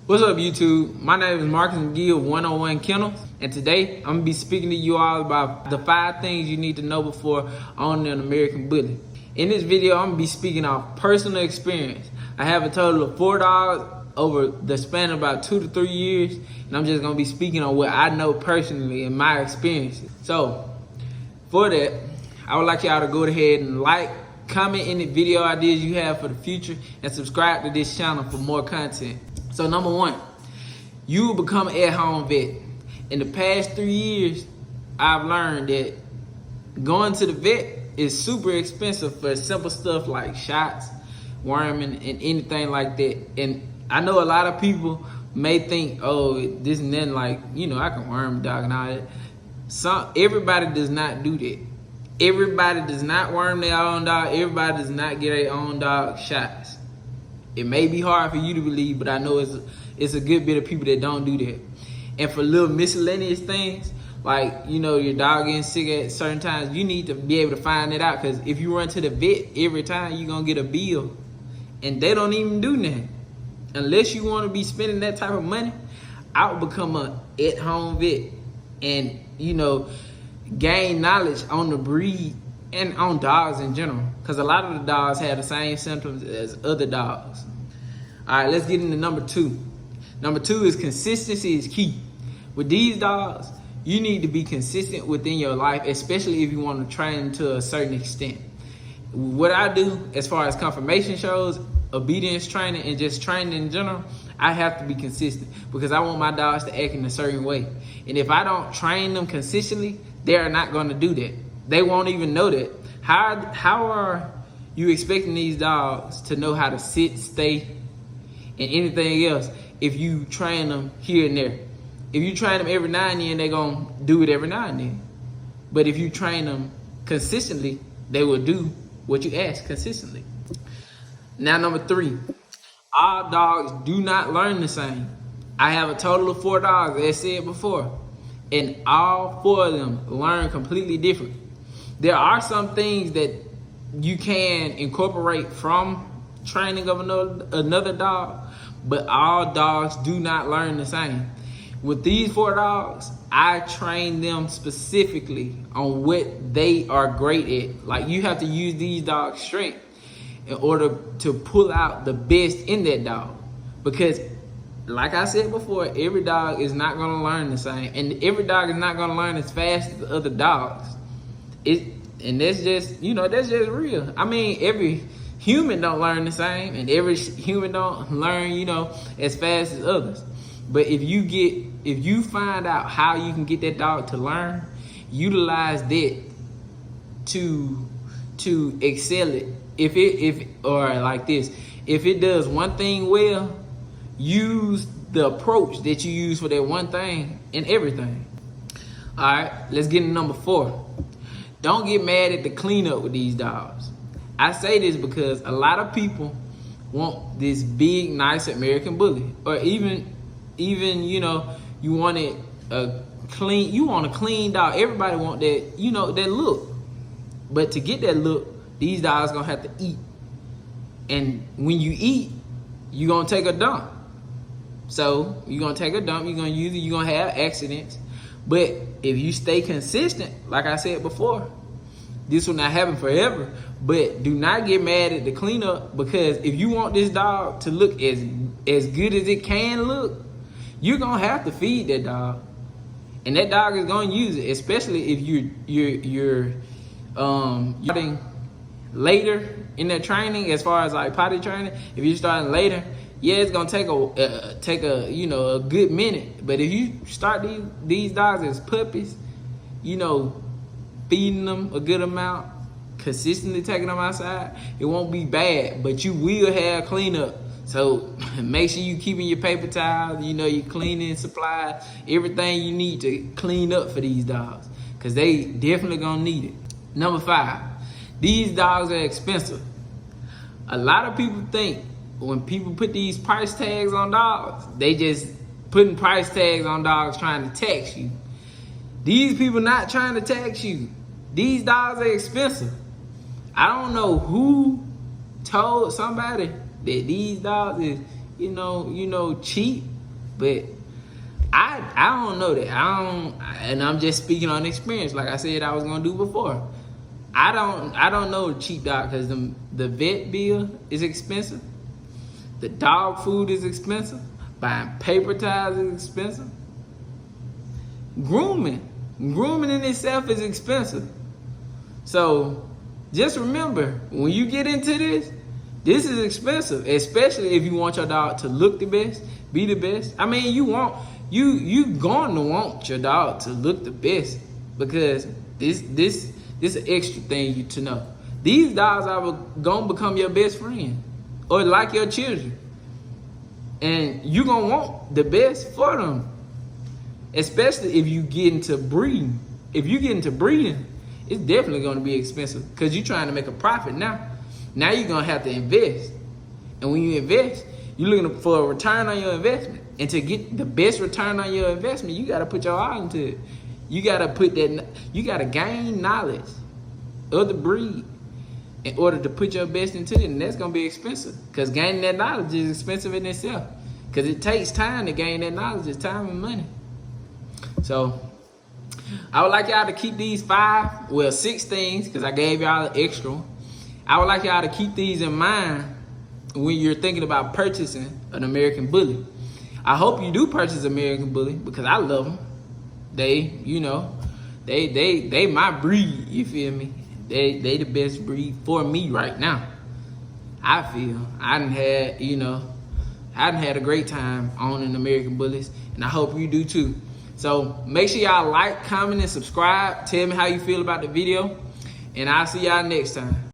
What's up, YouTube? My name is Marcus McGee of 101 Kennels, and today I'm gonna be speaking to you all about the 5 things you need to know before owning an American Bully. In this video, I'm gonna be speaking off personal experience. I have a total of 4 dogs over the span of about 2 to 3 years, and I'm just gonna be speaking on what I know personally and my experiences. So, for that, I would like y'all to go ahead and like, comment any video ideas you have for the future, and subscribe to this channel for more content. So number 1, you will become an at-home vet. In the past 3 years, I've learned that going to the vet is super expensive for simple stuff like shots, worming, and anything like that. And I know a lot of people may think, oh, this and then, like, you know, I can worm a dog and all that. Everybody does not do that. Everybody does not worm their own dog. Everybody does not get their own dog shots. It may be hard for you to believe, but I know it's a good bit of people that don't do that. And for little miscellaneous things, like, you know, your dog getting sick at certain times, you need to be able to find it out, because if you run to the vet every time, you're going to get a bill. And they don't even do nothing. Unless you want to be spending that type of money, I would become an at-home vet and, you know, gain knowledge on the breed and on dogs in general, because a lot of the dogs have the same symptoms as other dogs. All right, let's get into number 2. Number 2 is consistency is key. With these dogs, you need to be consistent within your life, especially if you want to train to a certain extent. What I do as far as conformation shows, obedience training, and just training in general, I have to be consistent because I want my dogs to act in a certain way. And if I don't train them consistently, they are not going to do that. They won't even know that. How are you expecting these dogs to know how to sit, stay, and anything else if you train them here and there? If you train them every now and then, they're going to do it every now and then. But if you train them consistently, they will do what you ask consistently. Now, number 3, all dogs do not learn the same. I have a total of 4 dogs, as said before, and all 4 of them learn completely different. There are some things that you can incorporate from training of another dog, but all dogs do not learn the same. With these 4 dogs, I train them specifically on what they are great at. Like, you have to use these dogs' strength in order to pull out the best in that dog. Because, like I said before, every dog is not going to learn the same. And every dog is not going to learn as fast as the other dogs. And that's just, you know, that's just real. I mean, every human don't learn the same, and every human don't learn, you know, as fast as others. But if you find out how you can get that dog to learn, utilize that to excel it. If it does one thing well, use the approach that you use for that one thing in everything. All right, let's get into number 4. Don't get mad at the cleanup with these dogs. I say this because a lot of people want this big, nice American Bully, or even you know, you want a clean dog. Everybody want that, you know, that look. But to get that look, these dogs gonna have to eat, and when you eat, you gonna take a dump. So you're gonna take a dump. You're gonna have accidents. But if you stay consistent, like I said before, this will not happen forever. But do not get mad at the cleanup, because if you want this dog to look as good as it can look, you're gonna have to feed that dog, and that dog is gonna use it. Especially if you're starting later in that training, as far as like potty training. If you're starting later, yeah, it's gonna take a you know, a good minute. But if you start these dogs as puppies, you know, feeding them a good amount, consistently taking them outside, it won't be bad. But you will have cleanup. So make sure you keeping your paper towels, you know, your cleaning supplies, everything you need to clean up for these dogs, because they definitely gonna need it. Number 5, these dogs are expensive. A lot of people think when people put these price tags on dogs, they just putting price tags on dogs trying to tax you. These people not trying to tax you. These dogs are expensive. I don't know who told somebody that these dogs cheap, but I don't know that. And I'm just speaking on experience, like I said I was gonna do before. I don't know cheap dog, because the vet bill is expensive, the dog food is expensive, buying paper towels is expensive, grooming in itself is expensive. So just remember, when you get into this is expensive, especially if you want your dog to look the best, be the best. I mean, you going to want your dog to look the best, because this is an extra thing you to know. These dogs are gonna become your best friend, or like your children, and you gonna want the best for them. Especially if you get into breeding. If you get into breeding, it's definitely gonna be expensive, because you're trying to make a profit now. Now you're gonna have to invest, and when you invest, you're looking for a return on your investment. And to get the best return on your investment, you gotta put your all into it. You gotta gain knowledge of the breed in order to put your best into it, and that's gonna be expensive, because gaining that knowledge is expensive in itself, because it takes time to gain that knowledge. It's time and money. So I would like y'all to keep these 6 things, because I gave y'all an extra one. I would like y'all to keep these in mind when you're thinking about purchasing an American Bully. I hope you do purchase American Bully, because I love them. They my breed, you feel me? They the best breed for me right now. I feel I done had a great time owning American Bullies, and I hope you do too. So make sure y'all like, comment, and subscribe. Tell me how you feel about the video, and I'll see y'all next time.